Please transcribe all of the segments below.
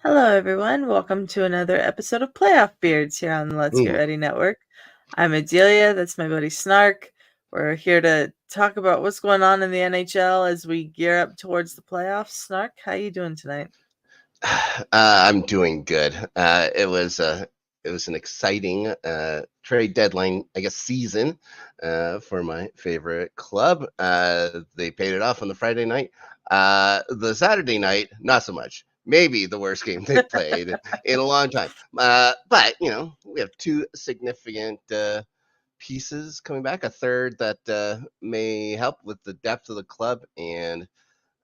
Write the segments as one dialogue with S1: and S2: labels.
S1: Hello, everyone. Welcome to another episode of Playoff Beards here on the Let's Get Ready Network. I'm Adelia. That's my buddy Snark. We're here to talk about what's going on in the NHL as we gear up towards the playoffs. Snark, how you doing tonight?
S2: I'm doing good. It was an exciting trade deadline, I guess, season for my favorite club. They paid it off on the Friday night. The Saturday night, not so much. Maybe the worst game they've played in a long time. But we have two significant pieces coming back. A third that may help with the depth of the club, and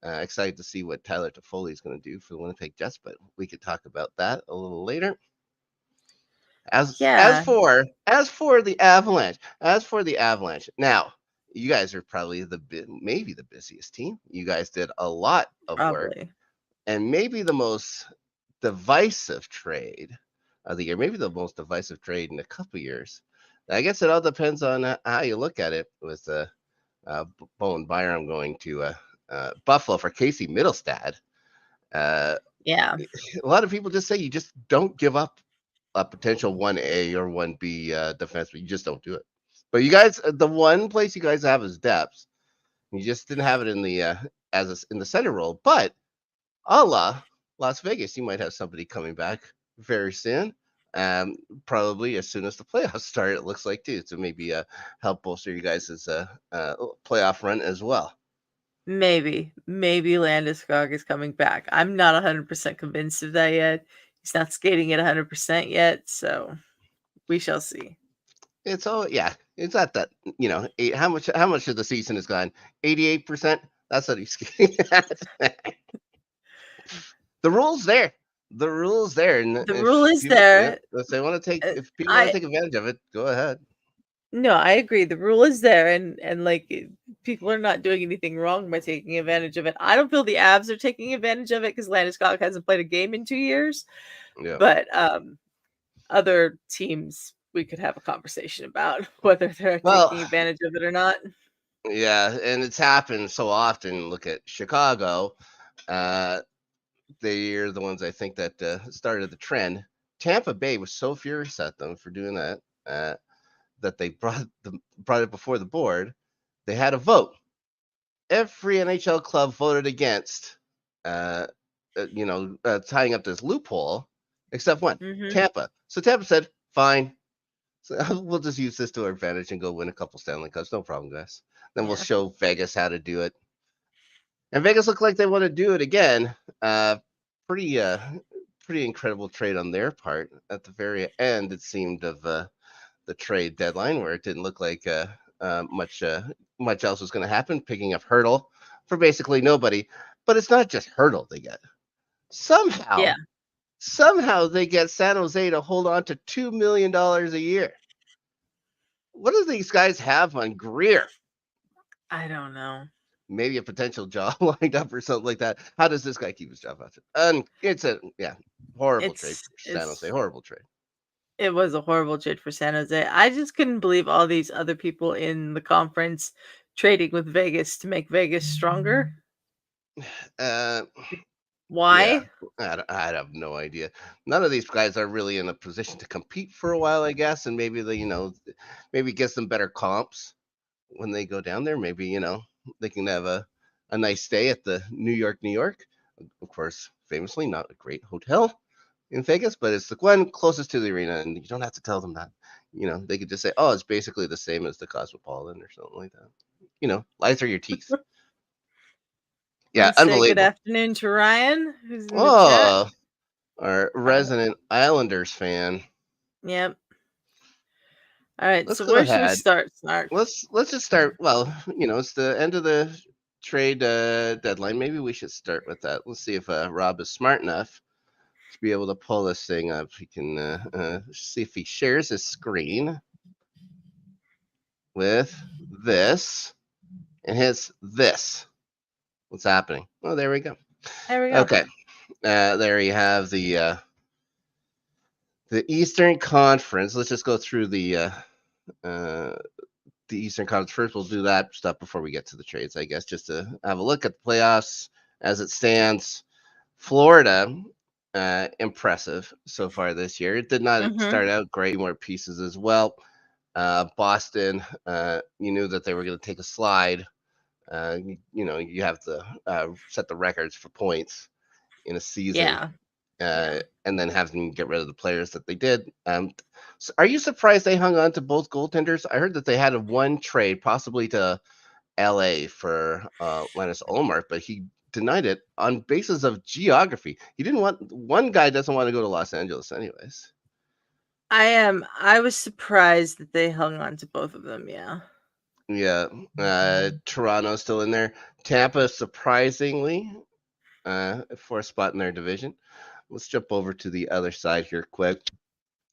S2: excited to see what Tyler Toffoli is going to do for the Winnipeg Jets, but we could talk about that a little later. As for the Avalanche, now you guys are probably maybe the busiest team. You guys did a lot of work, and maybe the most divisive trade of the year, maybe the most divisive trade in a couple of years. I guess it all depends on how you look at it. With Bo and Byram going to Buffalo for Casey Middlestad.
S1: Yeah.
S2: A lot of people just say you just don't give up a potential 1A or 1B defenseman. You just don't do it. But you guys, the one place you guys have is depth. You just didn't have it in the in the center role. But a la Las Vegas, you might have somebody coming back very soon. Probably as soon as the playoffs start, it looks like too. So maybe help bolster you guys' playoff run as well.
S1: Maybe Landeskog is coming back. I'm not 100% convinced of that yet. He's not skating at 100% yet, so we shall see.
S2: It's not that, how much of the season is gone? 88%. That's what he's skating at. The rule's there. The rule's there. And
S1: the rule is there.
S2: If people want to take advantage of it, go ahead.
S1: No, I agree. The rule is there, and like people are not doing anything wrong by taking advantage of it. I don't feel the Avs are taking advantage of it because Landeskog hasn't played a game in 2 years.
S2: Yeah.
S1: But other teams, we could have a conversation about whether they're taking advantage of it or not.
S2: Yeah, and it's happened so often. Look at Chicago. They're the ones I think that started the trend. Tampa Bay was so furious at them for doing that. That they brought it before the board. They had a vote. Every NHL club voted against, tying up this loophole, except one, Tampa. So Tampa said, "Fine, so we'll just use this to our advantage and go win a couple Stanley Cups. No problem, guys. Then we'll show Vegas how to do it." And Vegas looked like they want to do it again. Pretty incredible trade on their part. At the very end, it seemed, of the trade deadline, where it didn't look like much else was going to happen, picking up Hertl for basically nobody. But it's not just Hertl they get. Somehow they get San Jose to hold on to $2 million a year. What do these guys have on Greer?
S1: I don't know.
S2: Maybe a potential job lined up or something like that. How does this guy keep his job out? It's a horrible trade for San Jose. Horrible trade.
S1: It was a horrible trade for San Jose. I just couldn't believe all these other people in the conference trading with Vegas to make Vegas stronger. Why?
S2: Yeah, I have no idea. None of these guys are really in a position to compete for a while, I guess, and maybe maybe get some better comps when they go down there. Maybe they can have a nice stay at the New York. Of course, famously not a great hotel in Vegas, but it's the one closest to the arena, and you don't have to tell them that. They could just say, "Oh, it's basically the same as the Cosmopolitan" or something like that. Lies are your teeth. Yeah, unbelievable.
S1: Say good afternoon to Ryan, who's in the chat.
S2: Our resident Islanders fan.
S1: Yep. All right, so where should we start, Snark?
S2: Let's just start. Well, it's the end of the trade deadline. Maybe we should start with that. Let's see if Rob is smart enough to be able to pull this thing up. He can see if he shares his screen with this and hits this. What's happening? Oh, there we go. Okay. There you have the Eastern Conference. Let's just go through the Eastern Conference first. We'll do that stuff before we get to the trades, I guess, just to have a look at the playoffs as it stands. Florida impressive so far this year. It did not
S1: Mhm.
S2: start out great. More pieces as well. Boston, you knew that they were going to take a slide. You have to set the records for points in a season,
S1: Yeah. Yeah.
S2: and then have them get rid of the players that they did. So are you surprised they hung on to both goaltenders? I heard that they had a one trade, possibly to LA for Linus Olmark, but he denied it on basis of geography. He didn't want one guy doesn't want to go to Los Angeles anyways.
S1: I was surprised that they hung on to both of them, yeah.
S2: Yeah, Toronto's still in there. Tampa, surprisingly, for a spot in their division. Let's jump over to the other side here quick.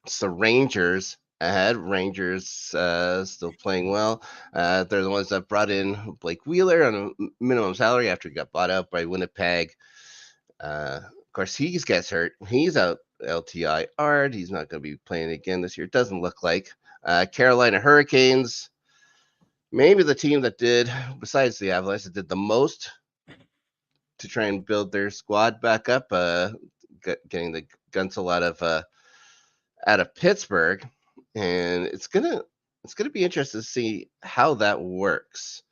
S2: So Rangers ahead. Rangers still playing well. They're the ones that brought in Blake Wheeler on a minimum salary after he got bought out by Winnipeg. Of course, he gets hurt. He's out LTIR'd. He's not going to be playing again this year. Doesn't look like. Carolina Hurricanes, maybe the team that did, besides the Avalanche, that did the most to try and build their squad back up. Getting the Gunsel out of Pittsburgh, and it's gonna be interesting to see how that works,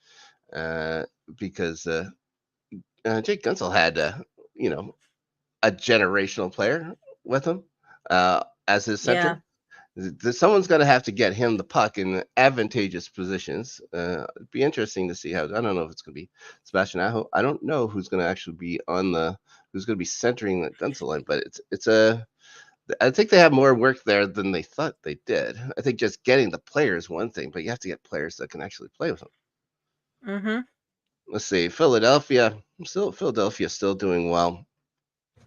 S2: because Jake Gunsel had you know a generational player with him as his
S1: Yeah.
S2: center. Someone's going to have to get him the puck in advantageous positions. It'd be interesting to see how. I don't know if it's going to be Sebastian Aho. I don't know who's going to actually be who's going to be centering the Gunsel line, but I think they have more work there than they thought they did. I think just getting the players is one thing, but you have to get players that can actually play with them.
S1: Mhm.
S2: Let's see, Philadelphia still doing well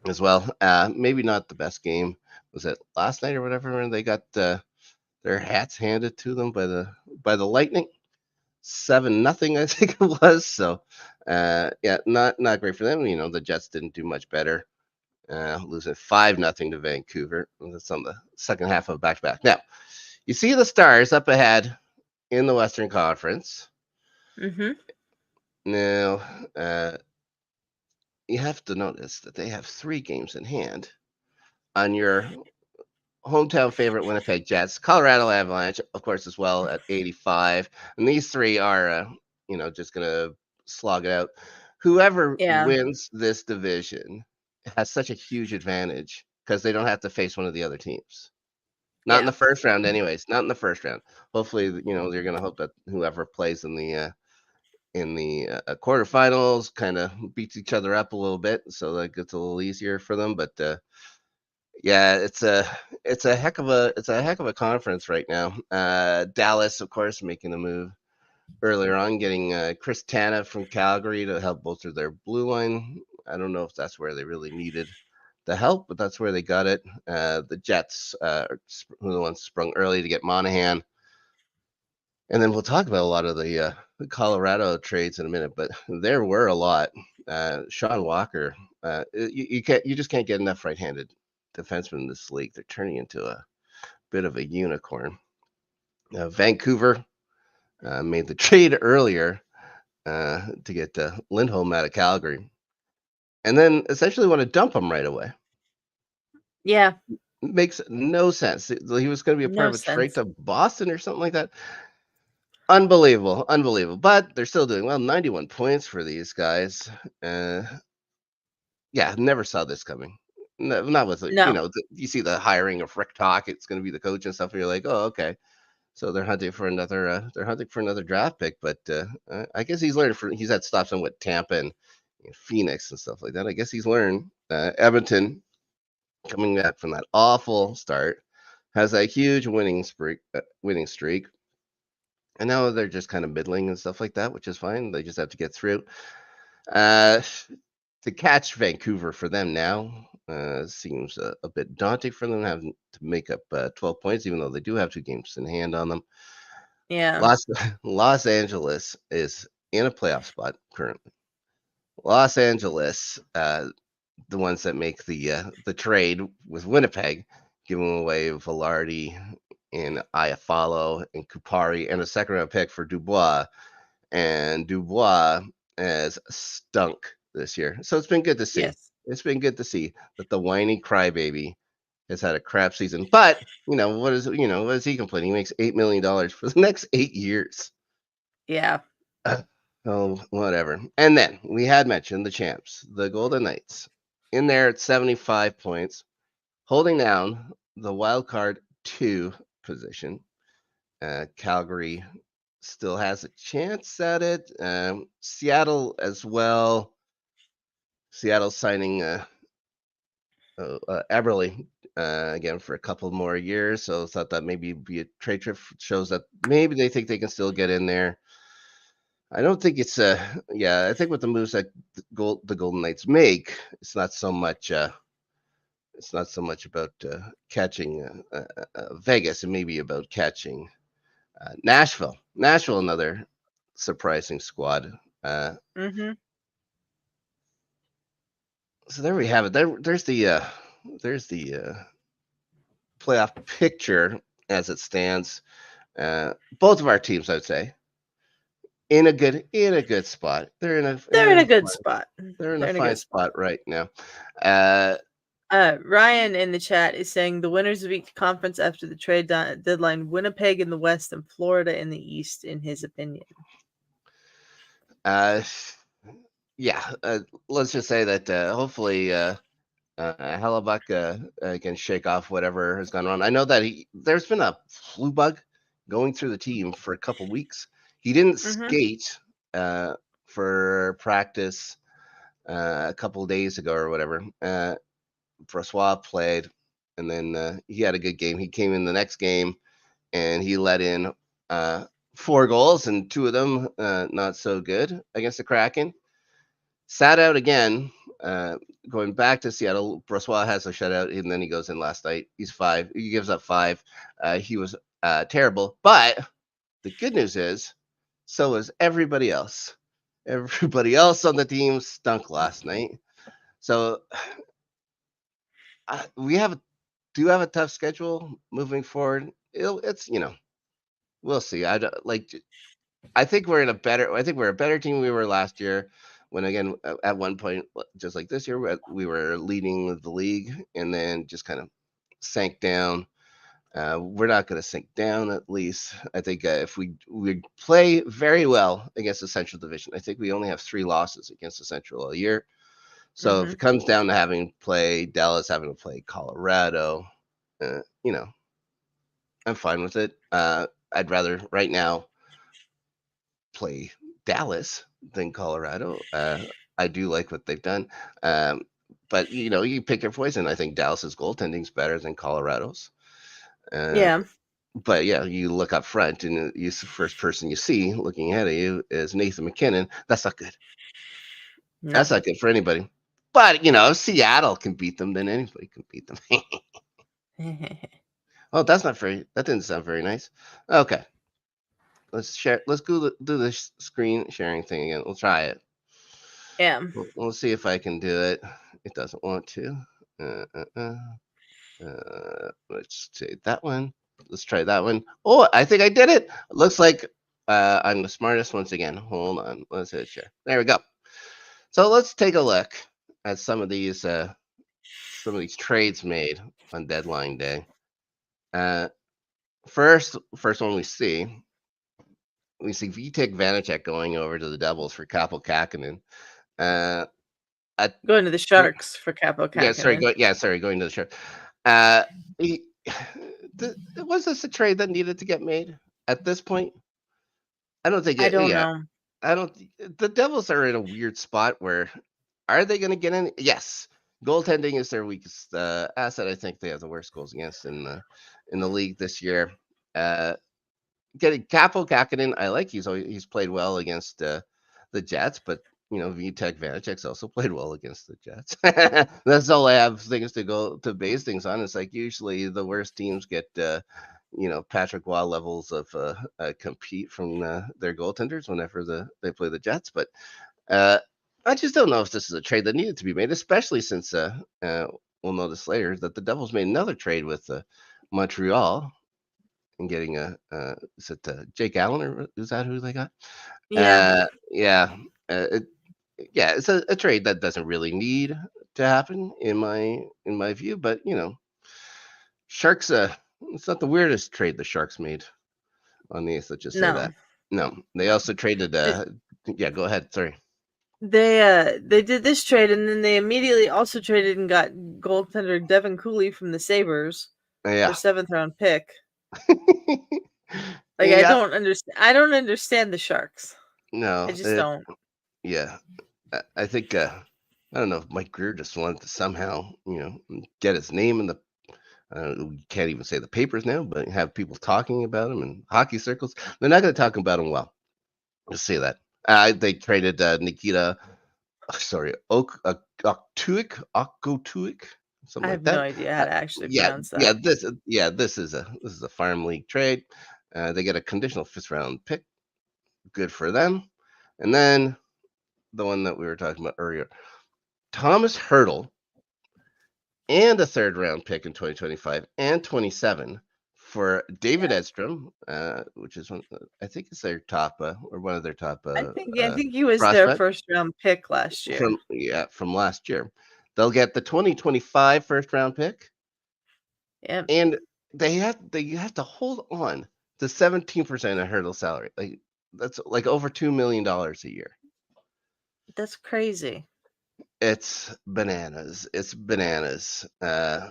S2: as well. Maybe not the best game. Was it last night or whatever when they got their hats handed to them by the Lightning? 7-0, I think it was. So, yeah, not great for them. The Jets didn't do much better. Losing 5-0 to Vancouver. That's on the second half of back to back. Now, you see the Stars up ahead in the Western Conference.
S1: Mhm.
S2: Now, you have to notice that they have 3 games in hand on your hometown favorite Winnipeg Jets, Colorado Avalanche, of course, as well at 85. And these 3 are, just going to slog it out. Whoever
S1: Yeah.
S2: wins this division has such a huge advantage because they don't have to face one of the other teams. Not in
S1: Yeah.
S2: the first round, anyways. Not in the first round. Hopefully, you're going to hope that whoever plays in the quarterfinals kind of beats each other up a little bit, so that gets a little easier for them. But yeah, it's a heck of a conference right now. Dallas, of course, making a move earlier on, getting Chris Tanev from Calgary to help bolster their blue line. I don't know if that's where they really needed the help, but that's where they got it. The Jets were the ones sprung early to get Monahan. And then we'll talk about a lot of the Colorado trades in a minute, but there were a lot. Sean Walker, you just can't get enough right-handed defensemen in this league. They're turning into a bit of a unicorn. Vancouver made the trade earlier to get Lindholm out of Calgary, and then essentially want to dump him right away.
S1: Yeah.
S2: Makes no sense. He was going to be a part
S1: No
S2: of a trade
S1: sense.
S2: to Boston or something like that. Unbelievable, unbelievable. But they're still doing well. 91 points for these guys. Uh, yeah, never saw this coming. No, not with
S1: No.
S2: you see the hiring of Rick Talk. It's going to be the coach and stuff. And you're like, oh, okay. So they're hunting for another. They're hunting for another draft pick. But I guess he's learned. He's had stops on with Tampa and Phoenix and stuff like that. I guess he's learned. Edmonton coming back from that awful start has a huge winning streak. And now they're just kind of middling and stuff like that, which is fine. They just have to get through. Uh, to catch Vancouver for them now seems a bit daunting for them having to make up 12 points, even though they do have 2 games in hand on them.
S1: Yeah.
S2: Los Angeles is in a playoff spot currently. Los Angeles, the ones that make the trade with Winnipeg, giving away Velarde and Iafallo and Kupari and a second round pick for Dubois. And Dubois has stunk this year. So it's been good to see.
S1: Yes.
S2: It's been good to see that the whiny crybaby has had a crap season. But what is he complaining? He makes $8 million for the next 8 years.
S1: Yeah.
S2: Oh, whatever. And then we had mentioned the champs, the Golden Knights, in there at 75 points, holding down the wild card 2 position. Calgary still has a chance at it. Seattle as well. Seattle signing Eberle again for a couple more years. So thought that maybe be a trade trip shows that maybe they think they can still get in there. I don't think it's I think with the moves that the Golden Knights make, it's not so much about catching Vegas, and maybe about catching Nashville. Nashville, another surprising squad.
S1: Mm-hmm.
S2: So there we have it. There's the playoff picture as it stands. Both of our teams, I would say, in a good spot. They're in
S1: They're in
S2: a
S1: a good
S2: fine,
S1: spot.
S2: they're in a
S1: They're in a
S2: fine
S1: good
S2: spot
S1: spot.
S2: right now. Uh,
S1: Ryan in the chat is saying the winners of each conference after the trade deadline: Winnipeg in the West and Florida in the East, in his opinion.
S2: Yeah. Let's just say that hopefully Hellebuck can shake off whatever has gone on. I know that there's been a flu bug going through the team for a couple weeks. He didn't
S1: Mm-hmm.
S2: skate for practice a couple of days ago or whatever. Brossoit played, and then he had a good game. He came in the next game, and he let in 4 goals, and 2 of them not so good against the Kraken. Sat out again, going back to Seattle. Brossoit has a shutout, and then he goes in last night. He's 5. He gives up 5. He was terrible, but the good news is, so is everybody else. Everybody else on the team stunk last night. So we do have a tough schedule moving forward. It's we'll see. I think we're a better team than we were last year. When again, at one point, just like this year, we were leading the league, and then just kind of sank down. We're not going to sink down. At least I think if we play very well against the Central Division, I think we only have 3 losses against the Central all year. So if it comes down to having to play Dallas, having to play Colorado, I'm fine with it. I'd rather right now play Dallas than Colorado. I do like what they've done. But you pick your poison. I think Dallas's goaltending is better than Colorado's.
S1: Yeah.
S2: But yeah, you look up front, and the first person you see looking ahead of you is Nathan MacKinnon. That's not good.
S1: No.
S2: That's not good for anybody. But if Seattle can beat them, then anybody can beat them. Oh, that didn't sound very nice. Okay. Let's share. Let's do the screen sharing thing again. We'll try it.
S1: Yeah.
S2: We'll see if I can do it. It doesn't want to. Let's take that one. Let's try that one. Oh, I think I did it. Looks like I'm the smartest once again. Hold on. Let's hit share. There we go. So let's take a look at some of these trades made on deadline day. First one we see Vitek Vanacek going over to the Devils for Kaapo Kähkönen.
S1: Going to the Sharks for Kaapo Kähkönen.
S2: Going to the Sharks. Was this a trade that needed to get made at this point? I don't think.
S1: I don't know.
S2: I don't. The Devils are in a weird spot where are they going to get in? Yes, goaltending is their weakest asset. I think they have the worst goals against in the league this year. Getting Kaapo Kähkönen, I like. He's played well against the Jets, but Vitek Vanacek's also played well against the Jets. That's all I have things to base things on. It's like usually the worst teams get Patrick Waugh levels of compete from their goaltenders whenever they play the Jets. But I just don't know if this is a trade that needed to be made, especially since we'll notice later that the Devils made another trade with Montreal and getting is it Jake Allen, or is that who they got?
S1: Yeah.
S2: Yeah. It's a trade that doesn't really need to happen in my view. But Sharks. It's not the weirdest trade the Sharks made on the Ace. Let's just say
S1: No,
S2: that. No, they
S1: no.
S2: also traded. Yeah, go ahead. Sorry.
S1: They did this trade, and then they immediately also traded and got goaltender Devin Cooley from the Sabres for
S2: Yeah.
S1: 7th-round pick. Like
S2: Yeah.
S1: I don't understand the Sharks. I
S2: No.
S1: just don't.
S2: Yeah. I think. I don't know if Mike Greer just wanted to somehow, get his name in the. You can't even say the papers now, but have people talking about him in hockey circles. They're not going to talk about him well. Let's say that. They traded Nikita. Sorry, Oktuik,
S1: I
S2: something like
S1: have no
S2: that.
S1: idea how to actually
S2: Yeah,
S1: pronounce
S2: yeah.
S1: that.
S2: This is a farm league trade. They get a conditional 5th-round pick. Good for them. And then the one that we were talking about earlier, Thomas Hurdle, and a 3rd-round pick in 2025 and 27 for David
S1: Yeah.
S2: Edstrom, which is I think it's their top or one of their top
S1: I think he was their
S2: prospect
S1: 1st-round pick last year.
S2: from last year. They'll get the 2025 1st-round pick,
S1: Yep.
S2: and they have to hold on to 17% of Hurdle salary. Like that's like over $2 million a year.
S1: That's crazy.
S2: It's bananas. It's bananas. I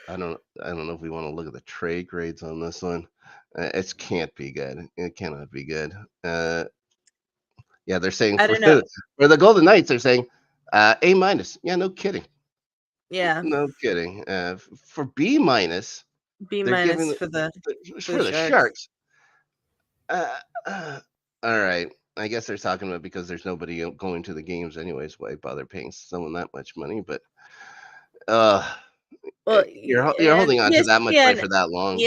S2: don't know if we want to look at the trade grades on this one. It can't be good. It cannot be good. Yeah, they're saying
S1: I
S2: for
S1: don't know.
S2: for the Golden Knights, they're saying A minus. Yeah, no kidding.
S1: Yeah.
S2: No kidding. For B minus,
S1: B
S2: they're
S1: minus
S2: giving
S1: for the
S2: for the
S1: Sharks.
S2: Sharks. Uh, uh, all right. I guess they're talking about because there's nobody going to the games anyways. Why bother paying someone that much money? But uh,
S1: Well,
S2: you're holding on to that much money
S1: ESPN,
S2: for that long.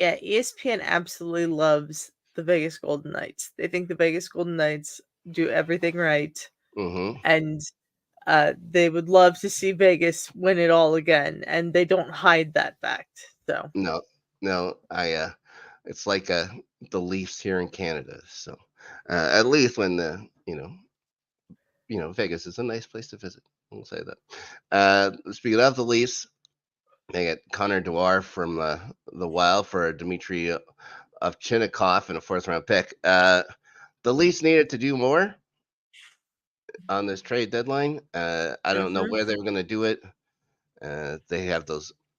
S1: ESPN absolutely loves the Vegas Golden Knights. They think the Vegas Golden Knights do everything right,
S2: Mm-hmm.
S1: and they would love to see Vegas win it all again, and they don't hide that fact. So
S2: No, no, it's like the Leafs here in Canada. So at least when Vegas is a nice place to visit. We'll say that. Speaking of the Leafs, they get Connor Dwyer from the Wild for Dmitry Ovchinnikov and a 4th-round pick. The Leafs needed to do more on this trade deadline. I don't know
S1: mhm.
S2: where they were going to do it. They have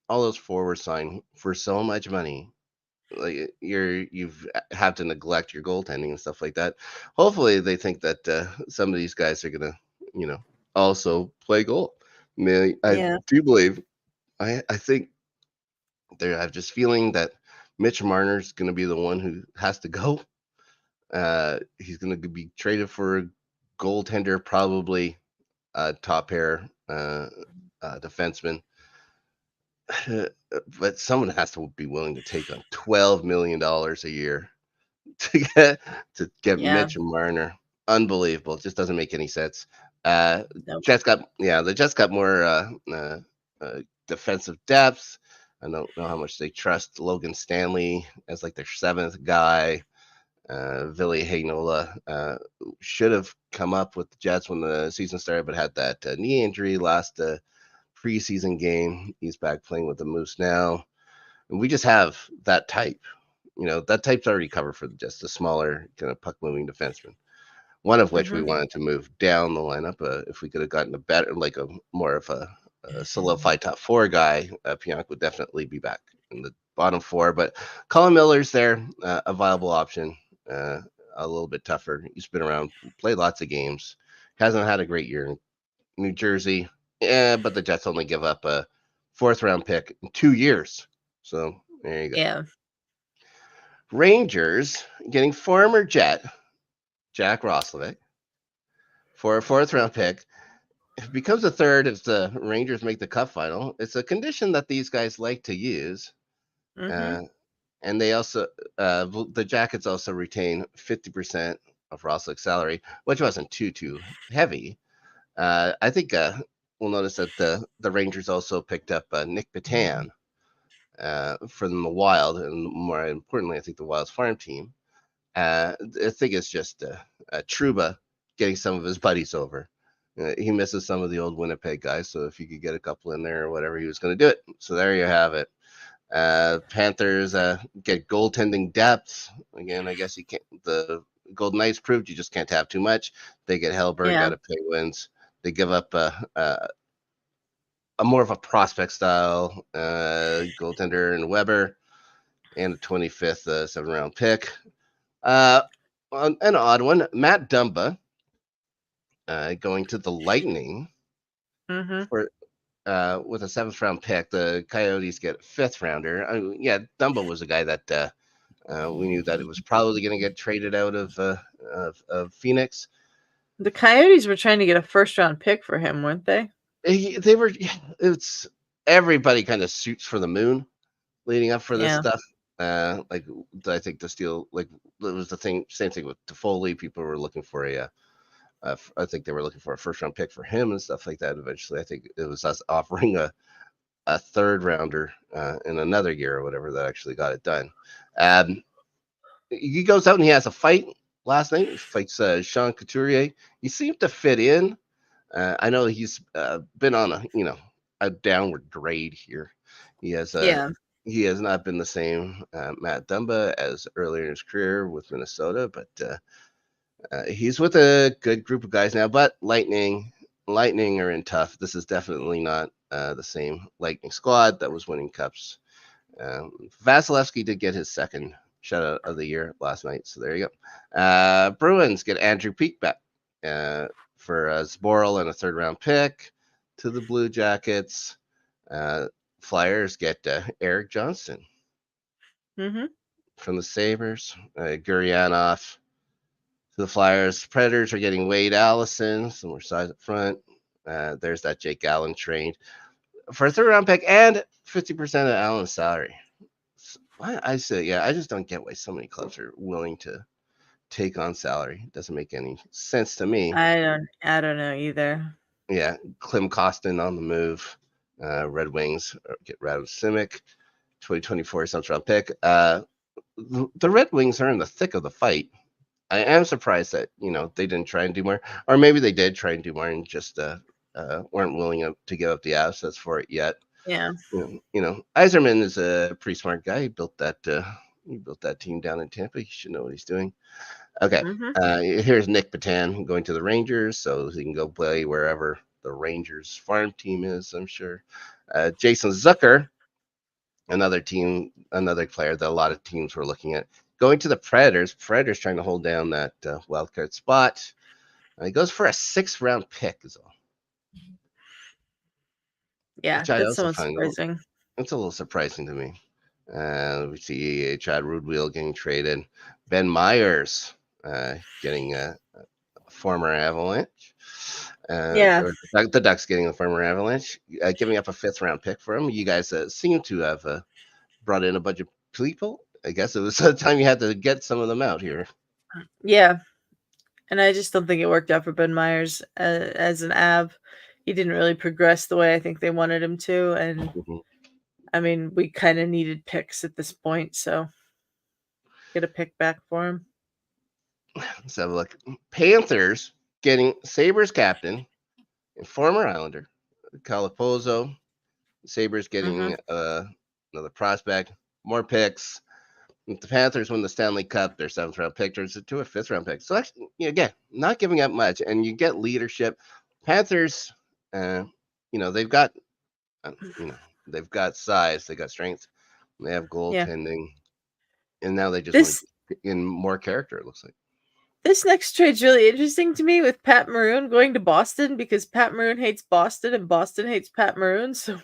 S2: all those forwards signed for so much money. Like you've have to neglect your goaltending and stuff like that. Hopefully, they think that some of these guys are gonna, also play goal. I mean, I
S1: Yeah,
S2: do believe. I think I have just feeling that Mitch Marner's gonna be the one who has to go. He's gonna be traded for a goaltender, probably a top pair defenseman. But someone has to be willing to take on $12 million a year to get
S1: yeah,
S2: Mitch Marner. Unbelievable. It just doesn't make any sense. Uh,
S1: nope.
S2: they just got more defensive depth. I don't know how much they trust Logan Stanley as like their 7th guy. Ville Heinola should have come up with the Jets when the season started, but had that knee injury last preseason game. He's back playing with the Moose now. And we just have that type. That type's already covered for just a smaller kind of puck moving defenseman. One of which we
S1: Mhm.
S2: wanted to move down the lineup. If we could have gotten a better, like a more of a solidified top 4 guy, Pionk would definitely be back in the bottom 4. But Colin Miller's there, a viable option. A little bit tougher. He's been around, played lots of games. Hasn't had a great year in New Jersey. Yeah, but the Jets only give up a 4th-round pick in 2 years. So there you go.
S1: Yeah.
S2: Rangers getting former Jet Jack Roslovic for a 4th-round pick. It becomes a 3rd if the Rangers make the Cup final. It's a condition that these guys like to use,
S1: Mhm.
S2: uh, and they also the Jackets also retain 50% of Roslovic's salary, which wasn't too heavy. I think we'll notice that the Rangers also picked up Nick Patan from the Wild, and more importantly, I think the Wild's farm team. I think it's just Trouba getting some of his buddies over. He misses some of the old Winnipeg guys, so if you could get a couple in there or whatever, he was going to do it. So there you have it. Panthers get goaltending depth. Again, I guess you can't. The Golden Knights proved you just can't have too much. They get Hellberg out of Penguins. They give up a more of a prospect style goaltender in Weber and a 25th 7th-round pick. An odd one, Matt Dumba going to the Lightning for with a 7th-round pick. The Coyotes get a 5th-rounder. Yeah, Dumba was a guy that we knew that it was probably going to get traded out of Phoenix.
S1: The Coyotes were trying to get a 1st-round pick for him, weren't they?
S2: They were. It's everybody kind of shoots for the moon leading up for this stuff. Like I think the Steel, like it was the thing. Same thing with Toffoli. People were looking for I think they were looking for a 1st-round pick for him and stuff like that. Eventually, I think it was us offering a 3rd-rounder in another year or whatever that actually got it done. He goes out and he has a fight last night. He fights Sean Couturier. He seemed to fit in. I know he's been on a downward grade here. He has not been the same Matt Dumba as earlier in his career with Minnesota, but he's with a good group of guys now. But Lightning are in tough. This is definitely not the same Lightning squad that was winning cups. Vasilevsky did get his 2nd shutout of the year last night, so there you go. Bruins get Andrew Peeke back for Zboril and a 3rd-round pick to the Blue Jackets. Flyers get Eric Johnson from the Sabres. Guryanov to the Flyers. Predators are getting Wade Allison, some more size up front. There's that Jake Allen trade for a 3rd-round pick and 50% of Allen's salary. I just don't get why so many clubs are willing to take on salary. It doesn't make any sense to me.
S1: I don't know either.
S2: Yeah, Klim Kostin on the move. Red Wings get Radom Simic, 2024 7th-round pick. The Red Wings are in the thick of the fight. I am surprised that they didn't try and do more, or maybe they did try and do more and just weren't willing to give up the assets for it yet.
S1: Yeah.
S2: Yzerman is a pretty smart guy. He built that team down in Tampa. He should know what he's doing. Okay. Here's Nick Patan going to the Rangers, so he can go play wherever the Rangers farm team is, I'm sure. Jason Zucker, another player that a lot of teams were looking at, going to the Predators. Predators trying to hold down that wild card spot. He goes for a 6th-round pick is all.
S1: Yeah, that's somewhat surprising.
S2: It's a little surprising to me. We see Chad Rudwheel getting traded. Ben Myers getting a former Avalanche. The Ducks getting a former Avalanche, giving up a 5th-round pick for him. You guys seem to have brought in a bunch of people. I guess it was the time you had to get some of them out here.
S1: Yeah, and I just don't think it worked out for Ben Myers as an Av. He didn't really progress the way I think they wanted him to, and I mean, we kind of needed picks at this point, so get a pick back for him.
S2: Let's have a look. Panthers getting Sabres captain and former Islander Calapozo. Sabres getting another prospect, more picks. If the Panthers win the Stanley Cup, their 7th-round pick turns into a 5th-round pick. So actually, again, not giving up much, and you get leadership. Panthers, they've got, they've got size, they got strength, they have goaltending, and now they just want to get in more character. It looks like
S1: this next trade's really interesting to me with Pat Maroon going to Boston because Pat Maroon hates Boston and Boston hates Pat Maroon. So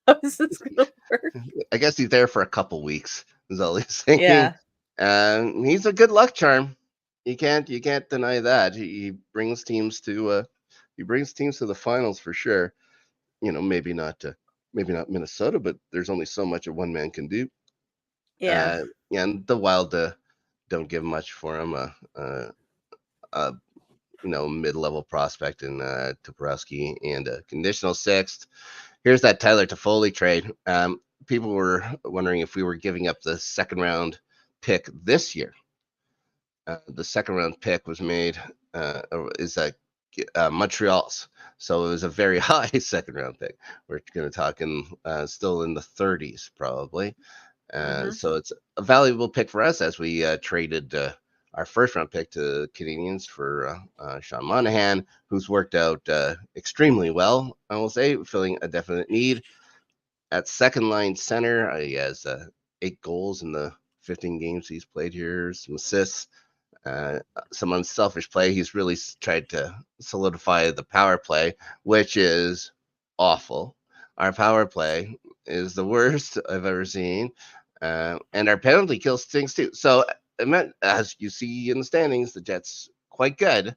S1: how is this going to work?
S2: I guess he's there for a couple weeks. Is all he's thinking.
S1: Yeah.
S2: He's a good luck charm. You can't deny that. He brings teams to the finals for sure. Maybe not Minnesota, but there's only so much a one man can do.
S1: Yeah.
S2: And the Wild don't give much for him. Mid-level prospect in Toporowski and a conditional 6th. Here's that Tyler Toffoli trade. People were wondering if we were giving up the 2nd-round pick this year. The 2nd-round pick was made is Montreal's. So it was a very high second round pick. We're going to talk still in the 30s probably. So it's a valuable pick for us as we traded our first round pick to Canadians for Sean Monahan, who's worked out extremely well, I will say, filling a definite need. At second line center, he has 8 goals in the 15 games he's played here, some assists, some unselfish play. He's really tried to solidify the power play, which is awful. Our power play is the worst I've ever seen. And our penalty kill stinks too. So, as you see in the standings, the Jets quite good,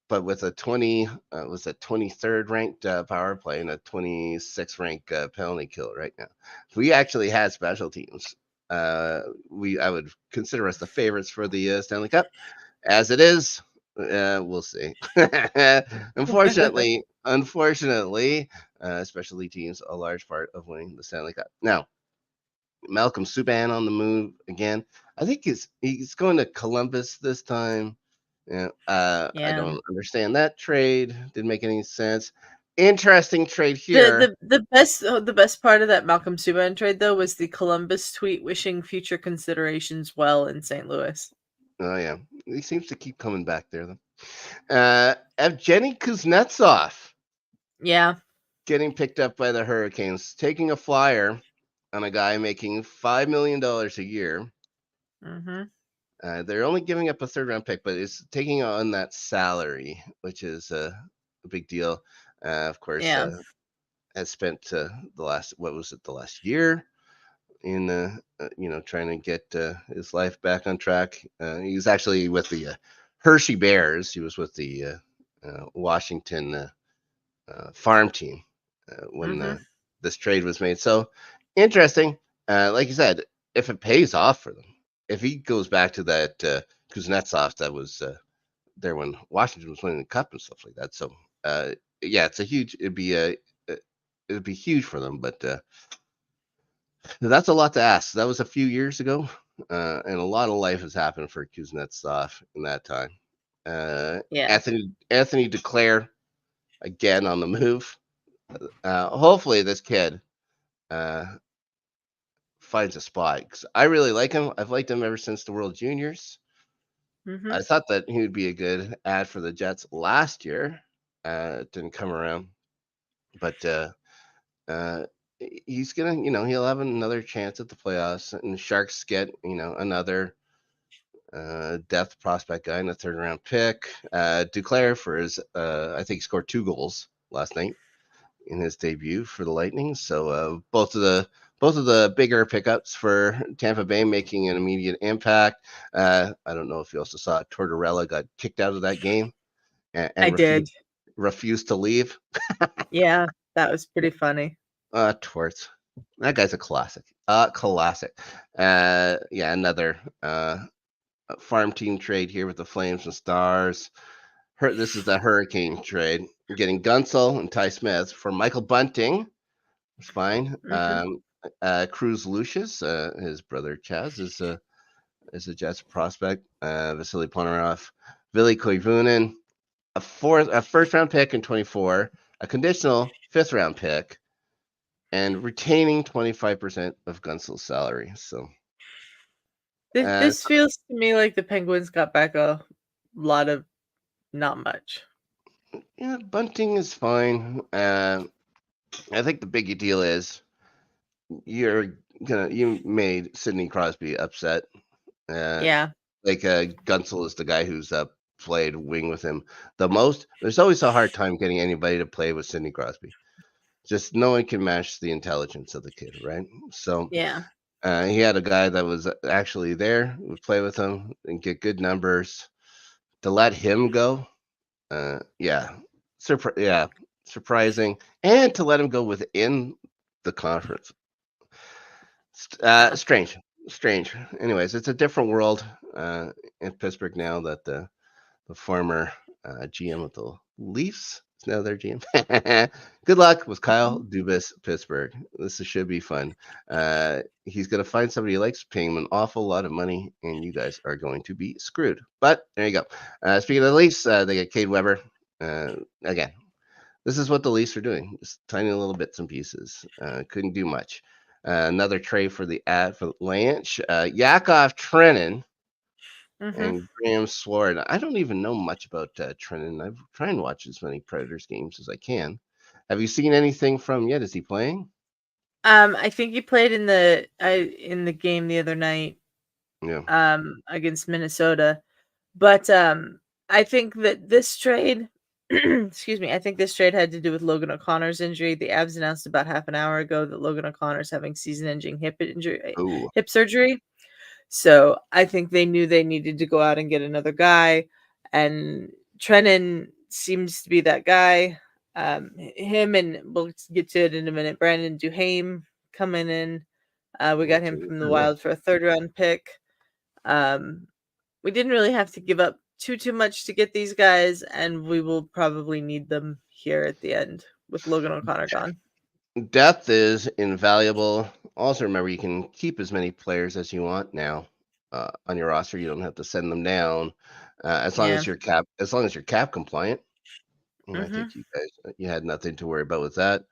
S2: but with a 23rd ranked power play and a 26th ranked penalty kill right now. If we actually had special teams, I would consider us the favorites for the Stanley Cup. As it is, we'll see. Unfortunately, specialty teams a large part of winning the Stanley Cup. Now, Malcolm Subban on the move again. I think he's going to Columbus this time. Yeah, I don't understand that trade. Didn't make any sense. Interesting trade here.
S1: The best part of that Malcolm Subban trade though was the Columbus tweet wishing future considerations well in St. Louis.
S2: Oh yeah, he seems to keep coming back there though. Evgeny Kuznetsov.
S1: Yeah.
S2: Getting picked up by the Hurricanes, taking a flyer on a guy making $5 million a year. They're only giving up a third round pick, but it's taking on that salary, which is a big deal. Of course, has spent the last year in trying to get his life back on track. He's actually with the Hershey Bears. He was with the Washington farm team when this trade was made. So interesting. Like you said, if it pays off for them, if he goes back to that Kuznetsov that was there when Washington was winning the cup and stuff like that. So it's it'd be huge for them, but that's a lot to ask. That was a few years ago, and a lot of life has happened for Kuznetsov in that time. Anthony Duclair again on the move. Hopefully this kid finds a spot, because I really like him. I've liked him ever since the World Juniors. I thought that he would be a good ad for the Jets last year. It didn't come around, but he's gonna, he'll have another chance at the playoffs, and Sharks get, another depth prospect guy in the third round pick. Duclair for his, I think he scored 2 goals last night in his debut for the Lightning. So both of the bigger pickups for Tampa Bay making an immediate impact. I don't know if you also saw Tortorella got kicked out of that game and refused to leave.
S1: Yeah, that was pretty funny.
S2: Torts. That guy's a classic. Another farm team trade here with the Flames and Stars. This is the Hurricane trade. You're getting Gunsel and Ty Smith for Michael Bunting. It's fine. Cruz Lucius, his brother Chaz, is a Jets prospect. Vasily Ponomarov, Ville Koivunen, a first round pick in 24, a conditional 5th round pick, and retaining 25% of Gunsel's salary. So
S1: this feels to me like the Penguins got back a lot of not much.
S2: Yeah, Bunting is fine. I think the big deal is you made Sidney Crosby upset. Like Gunsel is the guy who's played wing with him the most. There's always a hard time getting anybody to play with Sidney Crosby. Just no one can match the intelligence of the kid, right? So he had a guy that was actually there, would play with him and get good numbers. To let him go, surprising, and to let him go within the conference. Strange. Anyways, it's a different world in Pittsburgh now that the former GM of the Leafs is now their GM. Good luck with Kyle Dubas, Pittsburgh. This should be fun. He's going to find somebody he likes, paying him an awful lot of money, and you guys are going to be screwed. But there you go. Speaking of the Leafs, they get Cade Weber. Again, This is what the Leafs are doing. Just tiny little bits and pieces. Couldn't do much. Another trade for the Avalanche. Yakov Trenin
S1: Mm-hmm.
S2: and Graham Sword. I don't even know much about Trenin. I've tried and watch as many Predators games as I can. Have you seen anything from him yet? Is he playing?
S1: I think he played in the game the other night
S2: Yeah.
S1: against Minnesota. But I think that this trade excuse me, I think this trade had to do with Logan O'Connor's injury. The Avs announced about half an hour ago that Logan O'Connor's having season-ending
S2: Ooh.
S1: hip surgery. So I think they knew they needed to go out and get another guy, and Trennan seems to be that guy. Him and we'll get to it in a minute. Brandon Duhaime coming in. We got him
S2: Okay.
S1: from the Wild for a third-round pick. We didn't really have to give up too much to get these guys, and we will probably need them here at the end with Logan O'Connor gone.
S2: Depth is invaluable. Also, remember you can keep as many players as you want now on your roster. You don't have to send them down as long
S1: Yeah.
S2: as you're cap compliant. I
S1: Mm-hmm.
S2: think you had nothing to worry about with that.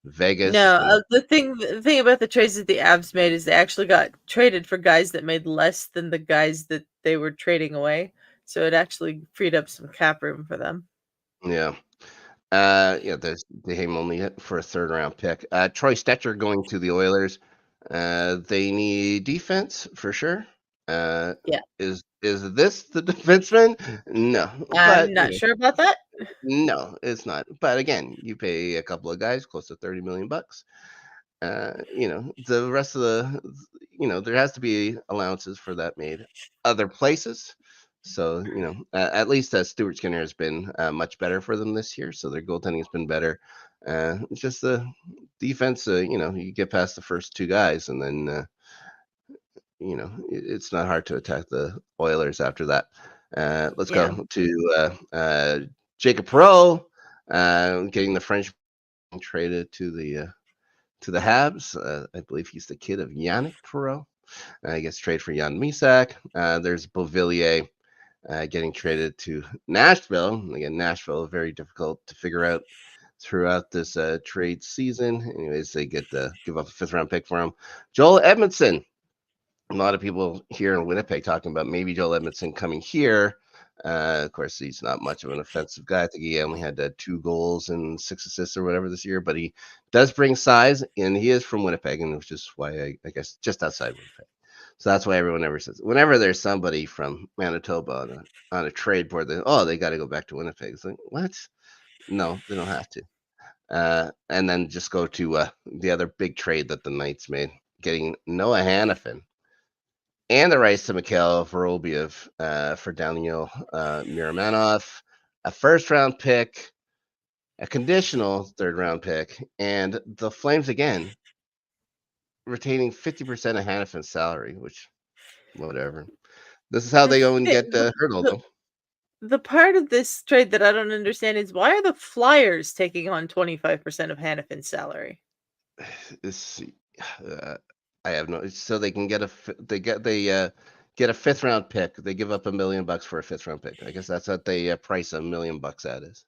S2: Vegas,
S1: No, the thing about the trades that the Avs made is they actually got traded for guys that made less than the guys that they were trading away. So it actually freed up some cap room for them.
S2: yeah. Yeah, there's the Haim only for a third round pick. Troy Stetcher going to the Oilers. They need defense for sure.
S1: Yeah.
S2: Is this the defenseman? No,
S1: I'm
S2: but
S1: not sure about that.
S2: no, it's not. But again, you pay a couple of guys close to 30 million bucks. The rest of there has to be allowances for that made other places. So, at least Stuart Skinner has been much better for them this year. So their goaltending has been better. It's just the defense, you get past the first two guys and then, it's not hard to attack the Oilers after that. Let's
S1: Yeah.
S2: go to Jacob Perreault, getting the French traded to the Habs. I believe he's the kid of Yannick Perreault. I guess trade for Jan Misak. There's Beauvillier getting traded to Nashville. Again, Nashville very difficult to figure out throughout this trade season. Anyways, they give up a fifth round pick for him. Joel Edmondson. A lot of people here in Winnipeg talking about maybe Joel Edmondson coming here. Of course, he's not much of an offensive guy. I think he only had 2 goals and 6 assists or whatever this year, but he does bring size, and he is from Winnipeg, and which is why I guess just outside Winnipeg. So that's why everyone ever says whenever there's somebody from Manitoba on a trade board, they got to go back to Winnipeg. It's like, what? No, they don't have to. And then just go to the other big trade that the Knights made, getting Noah Hannafin and the rights to Mikhail Vorobiev for Daniel Miramanov, a first-round pick, a conditional third-round pick, and the Flames again retaining 50% of Hannafin's salary, which whatever. This is how
S1: The
S2: they go and
S1: thi-
S2: get
S1: the,
S2: Hurdle,
S1: the
S2: though.
S1: the part of this trade that I don't understand is why are the Flyers taking on 25% of Hannafin's salary?
S2: This, uh, I have no. So they can get get a fifth round pick. They give up $1 million for a fifth round pick. I guess that's what they price $1 million at is.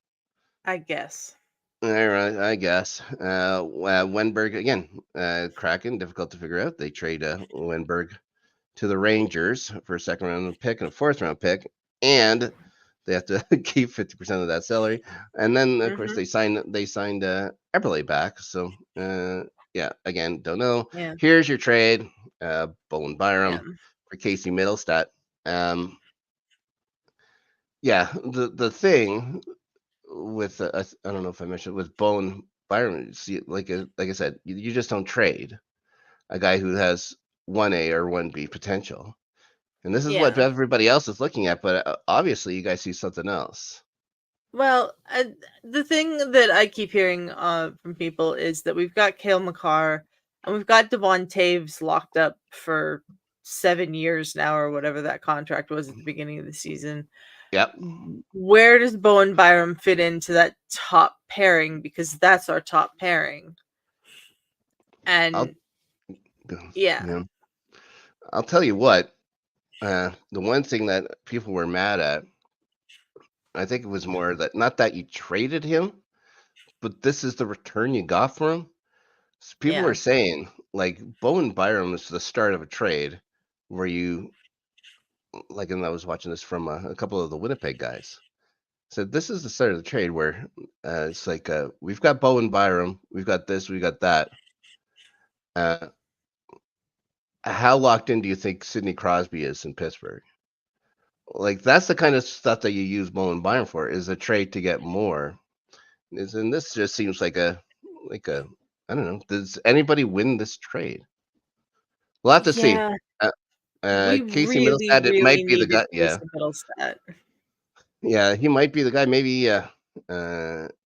S1: I guess.
S2: All right, I guess. Wenberg again, Kraken, difficult to figure out. They trade Wenberg to the Rangers for a second round pick and a fourth round pick, and they have to keep 50% of that salary. And then of course
S1: Mm-hmm.
S2: they signed Eberle back. So yeah, again, don't know.
S1: Yeah.
S2: Here's your trade, Bowen
S1: Yeah.
S2: Byram for Casey Middlestat. Yeah, the thing with I don't know if I mentioned with Bowen Byron. See, like I said, you just don't trade a guy who has 1A or 1B potential, and this is what
S1: Yeah.
S2: everybody else is looking at. But obviously, you guys see something else.
S1: Well, the thing that I keep hearing from people is that we've got Cale Makar and we've got Devon Taves locked up for 7 years now, or whatever that contract was at the beginning of the season.
S2: Yep.
S1: Where does Bowen Byram fit into that top pairing? Because that's our top pairing.
S2: I'll
S1: And yeah,
S2: yeah, I'll tell you what. The one thing that people were mad at, I think it was more that not that you traded him, but this is the return you got for him. So people are saying, like, Bowen Byram is the start of a trade where you, like, and I was watching this from a couple of the Winnipeg guys. So this is the start of the trade where it's like, we've got Bowen Byram, we've got this, we've got that. How locked in do you think Sidney Crosby is in Pittsburgh? Like, that's the kind of stuff that you use Bowen Byram for, is a trade to get more. And this just seems like a I don't know. Does anybody win this trade? We'll have to see.
S1: We
S2: Casey
S1: really,
S2: Middlestat, it might
S1: really
S2: be the
S1: needed
S2: guy. Yeah,
S1: Casey Middlestat.
S2: yeah, he might be the guy. Maybe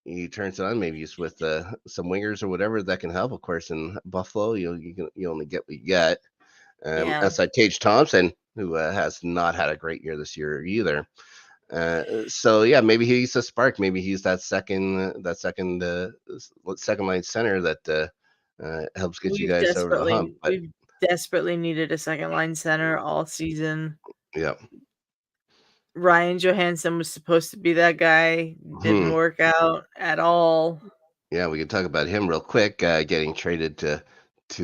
S2: he turns it on. Maybe he's with some wingers or whatever that can help. Of course, in Buffalo, you only get what you get. Aside Tage Thompson, who has not had a great year this year either. So yeah, maybe he's a spark. Maybe he's that second line center that helps get you guys over the hump. But
S1: We've desperately needed a second line center all season.
S2: yeah,
S1: Ryan Johansson was supposed to be that guy. Didn't work out at all.
S2: Yeah, we can talk about him real quick. Getting traded to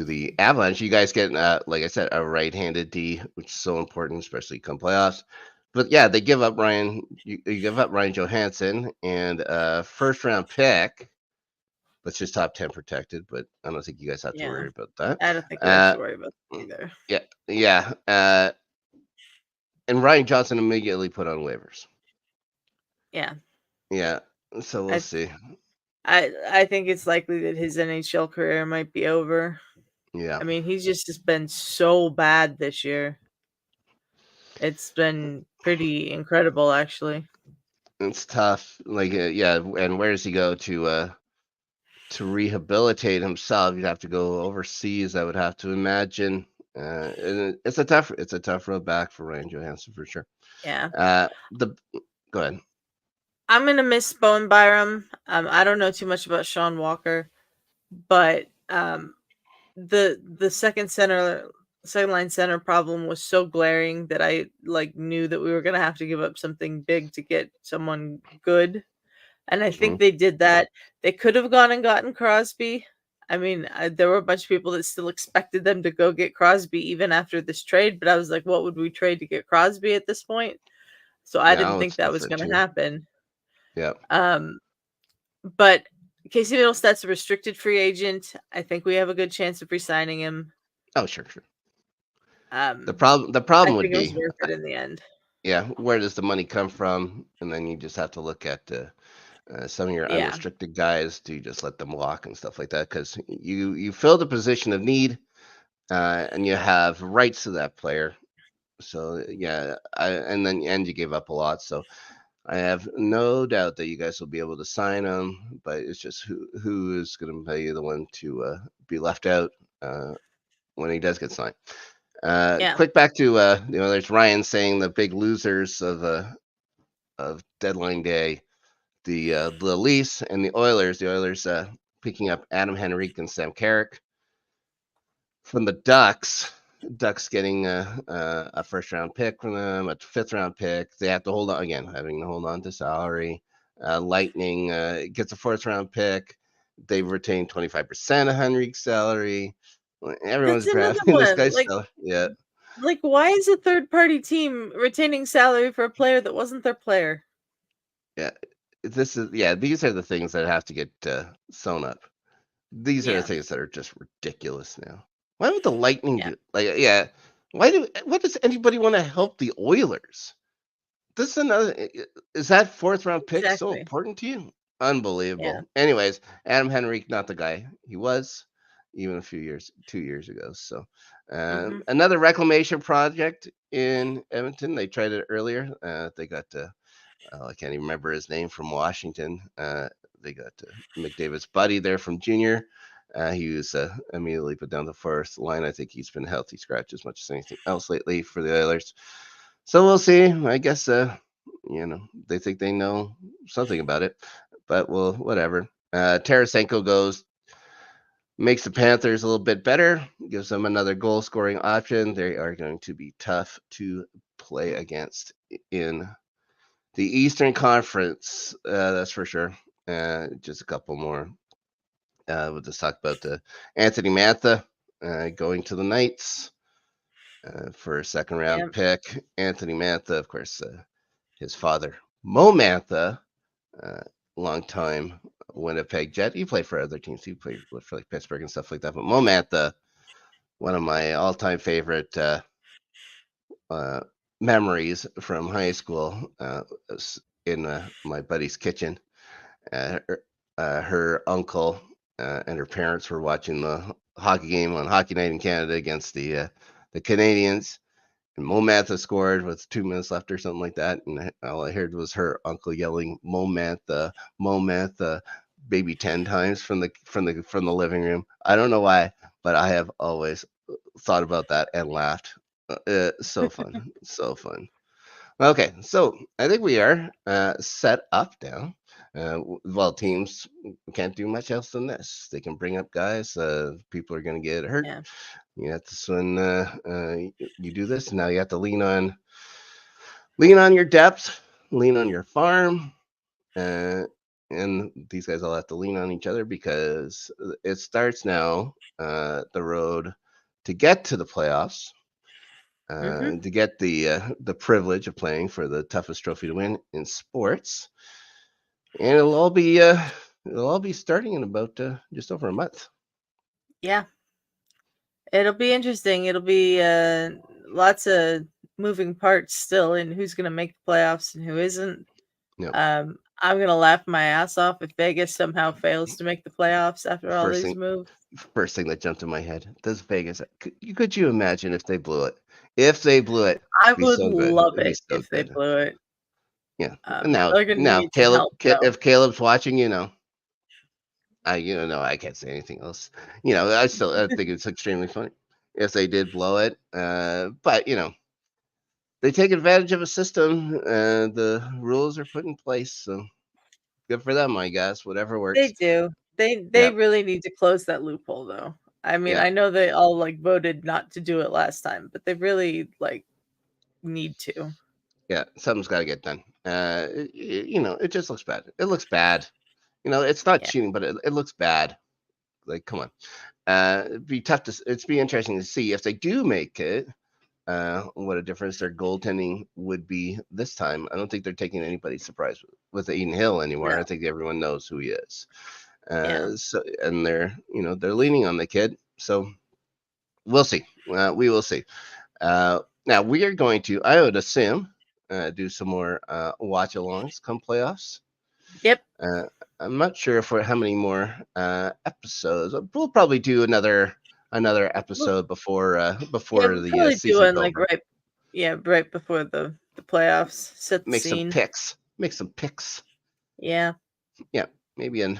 S2: the Avalanche. You guys get, like I said, a right-handed D, which is so important, especially come playoffs. But yeah, they give up Ryan. You give up Ryan Johansson and a first-round pick, which is top 10 protected. But I don't think you guys have to worry about that.
S1: I don't think we have to worry about that either.
S2: Yeah. And Ryan Johnson immediately put on waivers. Yeah. So we'll see.
S1: I think it's likely that his NHL career might be over.
S2: Yeah.
S1: I mean, he's just been so bad this year. It's been pretty incredible, actually.
S2: It's tough. Like, yeah. And where does he go to rehabilitate himself? You'd have to go overseas, I would have to imagine. And it's a tough road back for Ryan Johansson for sure.
S1: Yeah.
S2: Go ahead.
S1: I'm gonna miss Bowen Byram. I don't know too much about Sean Walker, but the second line center problem was so glaring that I knew that we were gonna have to give up something big to get someone good, and I think they did that. They could have gone and gotten Crosby. I mean, there were a bunch of people that still expected them to go get Crosby even after this trade, but I was like, what would we trade to get Crosby at this point? So I didn't think that was going to happen.
S2: Yeah.
S1: But Casey Middlestat's a restricted free agent. I think we have a good chance of re-signing him.
S2: Oh, sure. The problem would be,
S1: it was worth it in the end.
S2: Yeah, where does the money come from? And then you just have to look at some of your unrestricted guys. Do you just let them walk and stuff like that? Because you fill the position of need, and you have rights to that player. So yeah, and you gave up a lot. So I have no doubt that you guys will be able to sign him, but it's just who is going to be the one to be left out when he does get signed. Quick back to there's Ryan saying the big losers of deadline day, the Leafs and the Oilers. The Oilers picking up Adam Henrique and Sam Carrick from the Ducks. Ducks getting a first round pick from them, a fifth round pick. They have to hold on again, having to hold on to salary. Lightning gets a fourth round pick. They've retained 25% of Henrique's salary. Everyone's drafting this guy's salary. Yeah.
S1: Like, why is a third party team retaining salary for a player that wasn't their player?
S2: Yeah. These are the things that have to get sewn up. These are the things that are just ridiculous now. Why would the Lightning do? What does anybody want to help the Oilers? This is another. Is that fourth round pick so important to you? Unbelievable. Yeah. Anyways, Adam Henrique, not the guy he was even 2 years ago. So another reclamation project in Edmonton. They tried it earlier. They got I can't even remember his name, from Washington. They got McDavid's buddy there from junior. He was immediately put down the fourth line. I think he's been a healthy scratch as much as anything else lately for the Oilers. So we'll see. I guess they think they know something about it, but well, whatever. Tarasenko makes the Panthers a little bit better, gives them another goal scoring option. They are going to be tough to play against in the Eastern Conference. That's for sure. Just a couple more. We'll just talk about Anthony Mantha going to the Knights for a second round pick. Anthony Mantha, of course, his father, Mo Mantha, long time Winnipeg Jet. He played for other teams. He played for like Pittsburgh and stuff like that. But Mo Mantha, one of my all-time favorite memories from high school, in my buddy's kitchen. Her uncle and her parents were watching the hockey game on Hockey Night in Canada against the Canadians. And Mo Mantha scored with 2 minutes left or something like that. And all I heard was her uncle yelling, Mo Mantha, maybe 10 times from the living room. I don't know why, but I have always thought about that and laughed. So fun. So fun. Okay, so I think we are set up now. Well, teams can't do much else than this. They can bring up guys. People are going to get hurt.
S1: Yeah.
S2: You have to when you do this. Now you have to lean on your depth, lean on your farm, and these guys all have to lean on each other because it starts now. The road to get to the playoffs. To get the privilege of playing for the toughest trophy to win in sports, and it'll all be starting in about just over a month.
S1: Yeah, it'll be interesting. It'll be lots of moving parts still in who's going to make the playoffs and who isn't.
S2: Yep.
S1: I'm going to laugh my ass off if Vegas somehow fails to make the playoffs after all these moves.
S2: First thing that jumped in my head, does Vegas, could you imagine if they blew it? If they blew it,
S1: I would love it if they blew it.
S2: Yeah. Now Caleb, if Caleb's watching, I can't say anything else. I think it's extremely funny if they did blow it. But they take advantage of a system and the rules are put in place. So good for them, I guess. Whatever works.
S1: They do. They really need to close that loophole, though. I mean, I know they all voted not to do it last time, but they really need to.
S2: Yeah, something's got to get done. It just looks bad. It looks bad. It's not cheating, but it looks bad. Like, come on. It'd be tough it'd be interesting to see if they do make it. What a difference their goaltending would be this time. I don't think they're taking anybody's surprise with Eden Hill anymore. No. I think everyone knows who he is. So, and they're leaning on the kid. So we'll see. We will see. Now we are going to, I would assume, do some more watch-alongs come playoffs.
S1: Yep.
S2: I'm not sure how many more episodes. We'll probably do another episode before the season over.
S1: Right before the playoffs. Set the
S2: scene. Make some picks.
S1: Yeah.
S2: Yeah. Maybe a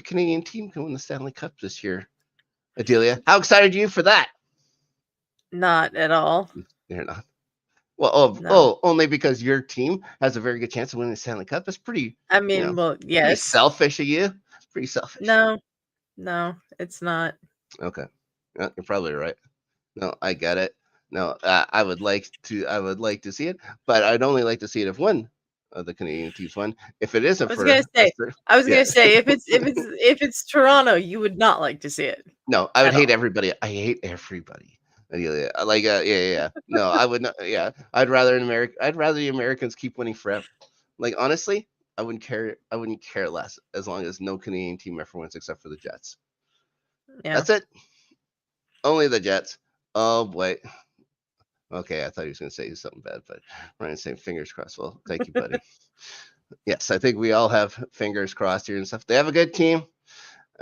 S2: Canadian team can win the Stanley Cup this year. Adelia, how excited are you for that?
S1: Not at all.
S2: You're not. Well, only because your team has a very good chance of winning the Stanley Cup. That's pretty.
S1: I mean, yes.
S2: Pretty selfish of you. Pretty selfish.
S1: No, it's not.
S2: Okay, you're probably right. No, I get it. No, I would like to see it, but I'd only like to see it if one of the Canadian teams won. If it isn't,
S1: I was gonna say if it's Toronto, you would not like to see it.
S2: No, I would hate everybody. I hate everybody. Yeah. No, I would not. Yeah, I'd rather the Americans keep winning forever. Like, honestly, I wouldn't care less as long as no Canadian team ever wins except for the Jets. Yeah. That's it. Only the Jets. Oh boy. Okay, I thought he was going to say something bad, but Ryan saying fingers crossed. Well, thank you, buddy. Yes, I think we all have fingers crossed here and stuff. They have a good team.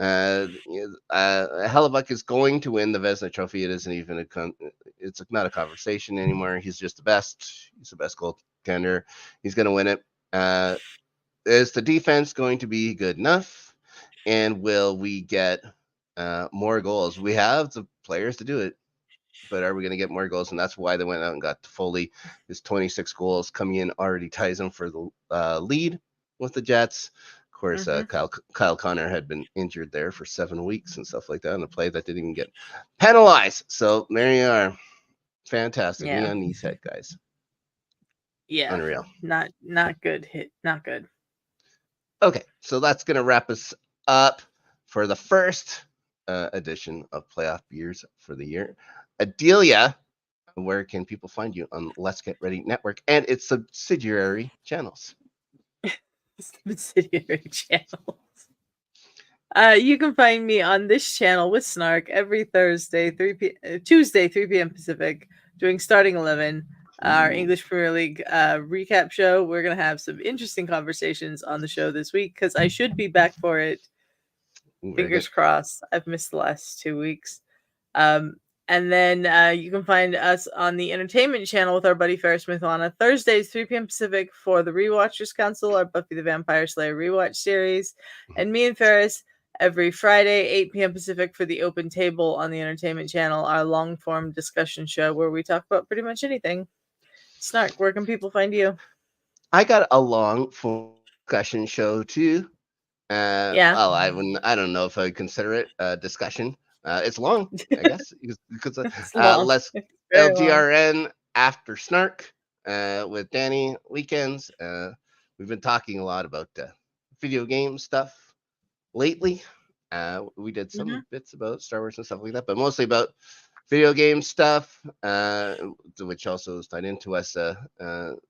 S2: Hellebuck is going to win the Vezina Trophy. It isn't even it's not a conversation anymore. He's just the best. He's the best goaltender. He's going to win it. Is the defense going to be good enough? And will we get more goals? We have the players to do it, but are we going to get more goals? And that's why they went out and got Foley. His 26 goals coming in already ties him for the lead with the Jets. Of course, Kyle Connor had been injured there for 7 weeks and stuff like that in a play that didn't even get penalized. So there you are. Fantastic. Knee on knees head, guys.
S1: Yeah.
S2: Unreal.
S1: Not good hit. Not good.
S2: Okay, so that's going to wrap us up for the first edition of Playoff Beers for the year. Adelia, where can people find you on Let's Get Ready Network and its subsidiary channels?
S1: Subsidiary channels. You can find me on this channel with Snark every Thursday, Tuesday, 3 p.m. Pacific, doing Starting 11, our English Premier League recap show. We're going to have some interesting conversations on the show this week because I should be back for it. Fingers crossed. I've missed the last 2 weeks. And then you can find us on the entertainment channel with our buddy Ferris Smith on Thursdays, 3 p.m. Pacific for the Rewatchers Council, our Buffy the Vampire Slayer rewatch series. And me and Ferris every Friday, 8 p.m. Pacific for the Open Table on the entertainment channel, our long-form discussion show where we talk about pretty much anything. Snark, where can people find you?
S2: I got a long-form discussion show too.
S1: Yeah.
S2: Well, I don't know if I would consider it a discussion. It's long, I guess, because
S1: It's long.
S2: less
S1: It's very long.
S2: LGRN after Snark with Danny weekends. We've been talking a lot about video game stuff lately. We did some bits about Star Wars and stuff like that, but mostly about video game stuff, which also is tied into us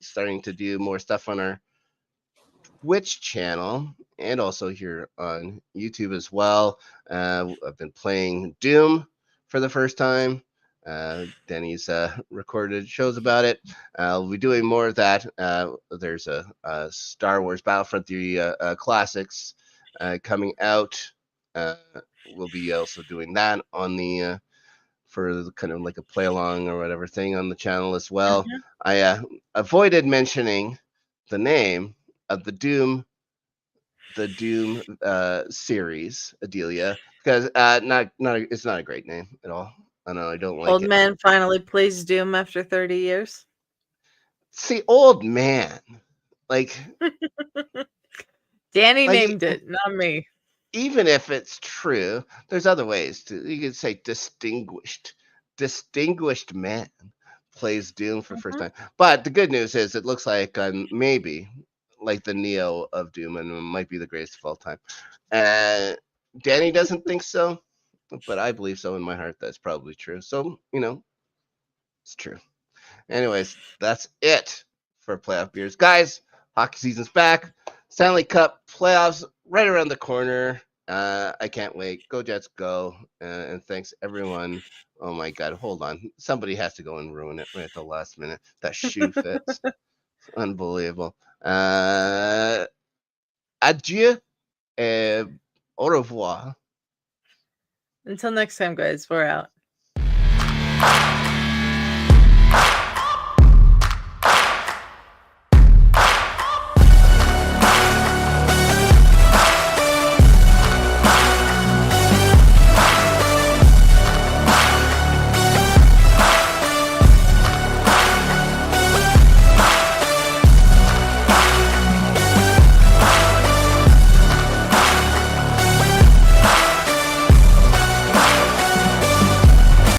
S2: starting to do more stuff on our Twitch channel and also here on YouTube as well. I've been playing Doom for the first time. Denny's recorded shows about it. We'll be doing more of that. There's a Star Wars Battlefront 3 Classics coming out. We'll be also doing that on the for kind of like a play along or whatever thing on the channel as well. I avoided mentioning the name of the Doom series, Adelia, because it's not a great name at all. I know I don't like
S1: Old
S2: it.
S1: man finally plays Doom after 30 years.
S2: See, old man, like
S1: Danny named it, not me.
S2: Even if it's true, there's other ways you could say distinguished man plays Doom for first time. But the good news is it looks like I'm maybe like the Neo of Doom and might be the greatest of all time. Danny doesn't think so, but I believe so in my heart. That's probably true. So, it's true. Anyways, that's it for Playoff Beers. Guys, hockey season's back. Stanley Cup playoffs right around the corner. I can't wait. Go Jets, go. And thanks, everyone. Oh, my God. Hold on. Somebody has to go and ruin it right at the last minute. That shoe fits. Unbelievable. Adieu. Au revoir.
S1: Until next time, guys. We're out.